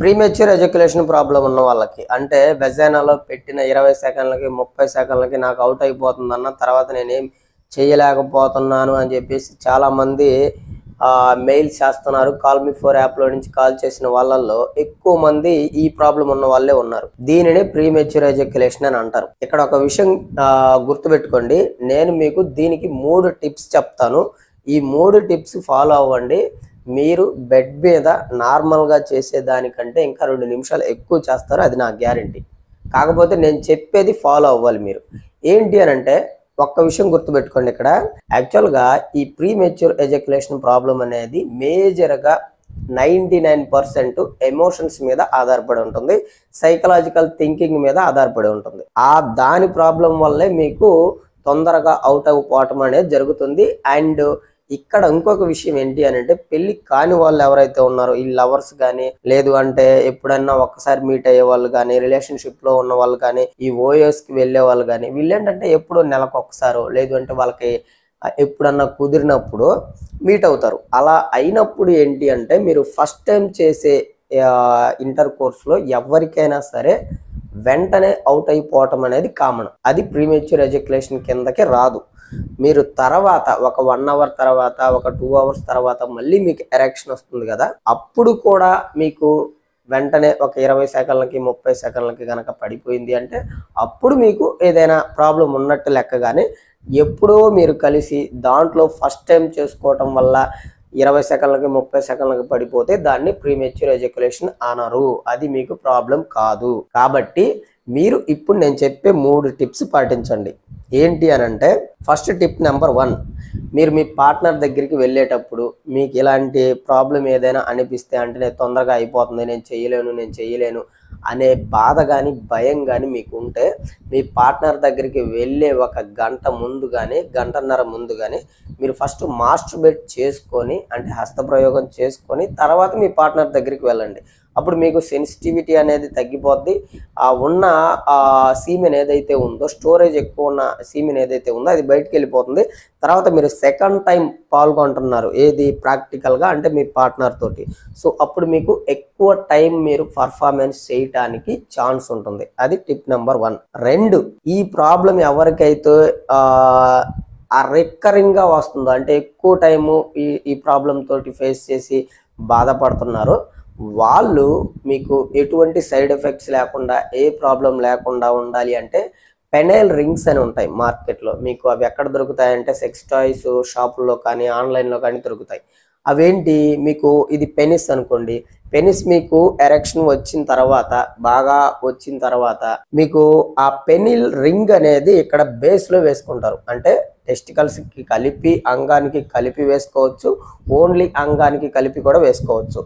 Premature ejaculation problem ఉన్న వాళ్ళకి అంటే వెజైనాలో పెట్టిన 20 సెకండ్లకి 30 సెకండ్లకి నాకు అవుట్ అయిపోతుందన్న తర్వాత నేనేం చేయలేకపోతున్నాను అని చెప్పేసి చాలామంది మెయిల్స్ చేస్తున్నారు. కాల్ మీ ఫోర్ యాప్లో నుంచి కాల్ చేసిన వాళ్ళల్లో ఎక్కువ మంది ఈ ప్రాబ్లం ఉన్న వాళ్ళే ఉన్నారు. దీనిని ప్రీమెచ్యూర్ ఎజాక్యులేషన్ అని అంటారు. ఇక్కడ ఒక విషయం గుర్తుపెట్టుకోండి, నేను మీకు దీనికి 3 టిప్స్ చెప్తాను. ఈ 3 టిప్స్ ఫాలో అవ్వండి. మీరు బెడ్ మీద నార్మల్గా చేసేదానికంటే ఇంకా 2 నిమిషాలు ఎక్కువ చేస్తారు, అది నా గ్యారంటీ. కాకపోతే నేను చెప్పేది ఫాలో అవ్వాలి మీరు. ఏంటి అని అంటే ఒక్క విషయం గుర్తుపెట్టుకోండి, ఇక్కడ యాక్చువల్గా ఈ ప్రీమెచ్యూర్ ఎజాక్యులేషన్ ప్రాబ్లం అనేది మేజర్గా 99% ఎమోషన్స్ మీద ఆధారపడి ఉంటుంది, సైకలాజికల్ థింకింగ్ మీద ఆధారపడి ఉంటుంది. దాని ప్రాబ్లం వల్లే మీకు తొందరగా అవుట్ అయిపోవటం అనేది జరుగుతుంది. అండ్ ఇక్కడ ఇంకొక విషయం ఏంటి అని అంటే పెళ్లి కాని వాళ్ళు ఎవరైతే ఉన్నారో ఈ లవర్స్ కానీ లేదు అంటే ఎప్పుడన్నా ఒక్కసారి మీట్ అయ్యే వాళ్ళు కానీ రిలేషన్షిప్ లో ఉన్న వాళ్ళు కానీ ఈ ఓఎస్ కి వెళ్ళే వాళ్ళు కానీ వీళ్ళేంటంటే ఎప్పుడో నెలకు ఒకసారో లేదు అంటే వాళ్ళకి ఎప్పుడన్నా కుదిరినప్పుడు మీట్ అవుతారు. అలా అయినప్పుడు ఏంటి అంటే మీరు ఫస్ట్ టైం చేసే ఇంటర్ కోర్స్లో ఎవరికైనా సరే వెంటనే అవుట్ అయిపోవటం అనేది కామన్. అది ప్రీమెచ్యూర్ ఎజాక్యులేషన్ కిందకి రాదు. మీరు తర్వాత ఒక 1 అవర్ తర్వాత ఒక 2 అవర్స్ తర్వాత మళ్ళీ మీకు ఎరెక్షన్ వస్తుంది కదా, అప్పుడు కూడా మీకు వెంటనే ఒక 20 సెకండ్లకి 30 సెకండ్లకి కనుక పడిపోయింది అంటే అప్పుడు మీకు ఏదైనా ప్రాబ్లం ఉన్నట్టు లెక్క. కానీ ఎప్పుడో మీరు కలిసి దాంట్లో ఫస్ట్ టైం చేసుకోవటం వల్ల 20 సెకండ్లకి 30 సెకండ్లకి పడిపోతే దాన్ని ప్రీమెచ్యూర్ ఎజాక్యులేషన్ అనరు, అది మీకు ప్రాబ్లం కాదు. కాబట్టి మీరు ఇప్పుడు నేను చెప్పే 3 టిప్స్ పాటించండి. ఏంటి అని అంటే ఫస్ట్ టిప్ నెంబర్ 1, మీరు మీ పార్ట్నర్ దగ్గరికి వెళ్ళేటప్పుడు మీకు ఇలాంటి ప్రాబ్లం ఏదైనా అనిపిస్తే అంటే నేను తొందరగా అయిపోతుంది, నేను చేయలేను అనే బాధ కానీ భయం కానీ మీకు ఉంటే మీ పార్ట్నర్ దగ్గరికి వెళ్ళే 1 గంట ముందు కానీ గంటన్నర ముందు కానీ మీరు ఫస్ట్ మాస్టర్బేట్ చేసుకొని అంటే హస్తప్రయోగం చేసుకొని తర్వాత మీ పార్ట్నర్ దగ్గరికి వెళ్ళండి. అప్పుడు మీకు సెన్సిటివిటీ అనేది తగ్గిపోద్ది. ఉన్న సీమెన్ ఏదైతే ఉందో స్టోరేజ్ ఎక్కువ ఉన్న సీమెన్ ఏదైతే ఉందో అది బయటికి వెళ్ళిపోతుంది. తర్వాత మీరు సెకండ్ టైం పాల్గొంటున్నారు ఏది ప్రాక్టికల్గా అంటే మీ పార్ట్నర్ తోటి. సో అప్పుడు మీకు ఎక్కువ టైం మీరు పర్ఫార్మెన్స్ చేయటానికి ఛాన్స్ ఉంటుంది. అది టిప్ నెంబర్ 1. 2, ఈ ప్రాబ్లం ఎవరికైతే రికరింగ్ గా వస్తుందో అంటే ఎక్కువ టైము ఈ ప్రాబ్లం తోటి ఫేస్ చేసి బాధపడుతున్నారో వాళ్ళు మీకు ఎటువంటి సైడ్ ఎఫెక్ట్స్ లేకుండా ఏ ప్రాబ్లం లేకుండా ఉండాలి అంటే పెనైల్ రింగ్స్ అని ఉంటాయి మార్కెట్లో. మీకు అవి ఎక్కడ దొరుకుతాయంటే సెక్స్ టాయ్స్ షాపుల్లో కానీ ఆన్లైన్లో కానీ దొరుకుతాయి. అవేంటి, మీకు ఇది పెనిస్ అనుకోండి, పెనిస్ మీకు ఎరెక్షన్ వచ్చిన తర్వాత బాగా వచ్చిన తర్వాత మీకు ఆ పెనిల్ రింగ్ అనేది ఇక్కడ బేస్లో వేసుకుంటారు. అంటే టెస్టికల్స్కి కలిపి అంగానికి కలిపి వేసుకోవచ్చు, ఓన్లీ అంగానికి కలిపి కూడా వేసుకోవచ్చు.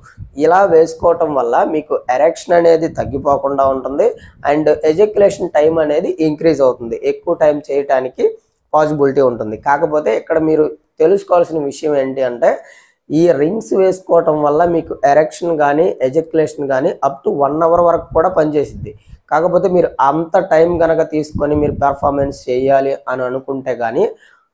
ఇలా వేసుకోవటం వల్ల మీకు ఎరెక్షన్ అనేది తగ్గిపోకుండా ఉంటుంది అండ్ ఎజాక్యులేషన్ టైం అనేది ఇంక్రీజ్ అవుతుంది, ఎక్కువ టైం చేయటానికి పాసిబిలిటీ ఉంటుంది. కాకపోతే ఇక్కడ మీరు తెలుసుకోవాల్సిన విషయం ఏంటి అంటే ఈ రింగ్స్ వేసుకోవటం వల్ల మీకు ఎరెక్షన్ కానీ ఎజాక్యులేషన్ కానీ అప్ టు 1 అవర్ వరకు కూడా పనిచేసిద్ది. కాకపోతే మీరు అంత టైం కనుక తీసుకొని మీరు పెర్ఫార్మెన్స్ చేయాలి అని అనుకుంటే కానీ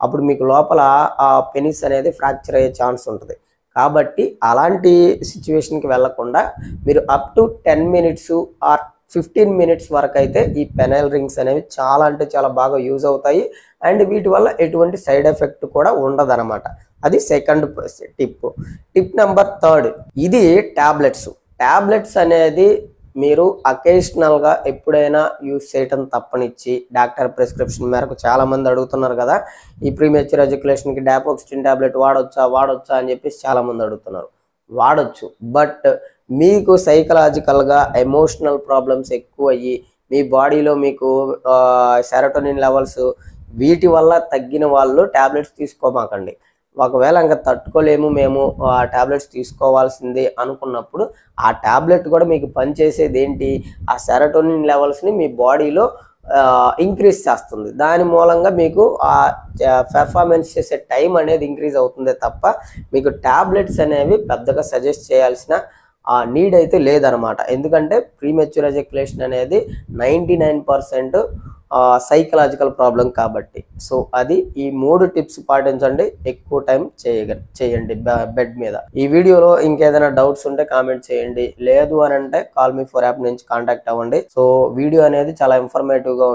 అప్పుడు మీకు లోపల ఆ పెనిస్ అనేది ఫ్రాక్చర్ అయ్యే ఛాన్స్ ఉంటుంది. కాబట్టి అలాంటి సిచ్యువేషన్కి వెళ్ళకుండా మీరు up to 10 minutes or 15 minutes వరకు అయితే ఈ పెనైల్ రింగ్స్ అనేవి చాలా అంటే చాలా బాగా యూజ్ అవుతాయి అండ్ వీటి వల్ల ఎటువంటి సైడ్ ఎఫెక్ట్ కూడా ఉండదన్నమాట. అది సెకండ్ టిప్. టిప్ నెంబర్ 3, ఇది టాబ్లెట్స్ అనేది మీరు అకేషనల్గా ఎప్పుడైనా యూజ్ చేయటం తప్పనిచ్చి డాక్టర్ ప్రిస్క్రిప్షన్ మేరకు చాలామంది అడుగుతున్నారు కదా ఈ ప్రీమెచ్యూర్ ఎజాక్యులేషన్కి డాపోక్సిన్ టాబ్లెట్ వాడొచ్చా అని చెప్పేసి చాలామంది అడుగుతున్నారు. వాడొచ్చు, బట్ మీకు సైకలాజికల్గా ఎమోషనల్ ప్రాబ్లమ్స్ ఎక్కువ అయ్యి మీ బాడీలో మీకు సెరోటోనిన్ లెవెల్స్ వీటి వల్ల తగ్గిన వాళ్ళు టాబ్లెట్స్ తీసుకోమాకండి. ఒకవేళ ఇంకా తట్టుకోలేము మేము ఆ టాబ్లెట్స్ తీసుకోవాల్సిందే అనుకున్నప్పుడు ఆ టాబ్లెట్ కూడా మీకు పనిచేసేది ఏంటి, ఆ సెరోటోనిన్ లెవెల్స్ని మీ బాడీలో ఇంక్రీజ్ చేస్తుంది. దాని మూలంగా మీకు ఆ పెర్ఫార్మెన్స్ చేసే టైం అనేది ఇంక్రీజ్ అవుతుందే తప్ప మీకు టాబ్లెట్స్ అనేవి పెద్దగా సజెస్ట్ చేయాల్సిన నీడ్ అయితే లేదనమాట. ఎందుకంటే ప్రీమెచ్యూర్ ఎజాక్యులేషన్ అనేది 99% సైకలాజికల్ ప్రాబ్లం కాబట్టి. సో అది ఈ 3 టిప్స్ పాటించండి, ఎక్కువ టైం చేయండి బెడ్ మీద. ఈ వీడియోలో ఇంకేదైనా డౌట్స్ ఉంటే కామెంట్ చేయండి, లేదు అని అంటే కాల్ మీ ఫర్ యాప్ నుంచి కాంటాక్ట్ అవ్వండి. సో వీడియో అనేది చాలా ఇన్ఫర్మేటివ్ గా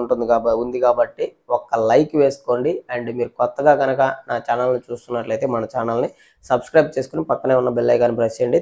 ఉంది కాబట్టి ఒక్క లైక్ వేసుకోండి. అండ్ మీరు కొత్తగా కనుక నా ఛానల్ని చూస్తున్నట్లయితే మన ఛానల్ని సబ్స్క్రైబ్ చేసుకుని పక్కనే ఉన్న బెల్ ఐకాన్ ప్రెస్ చేయండి.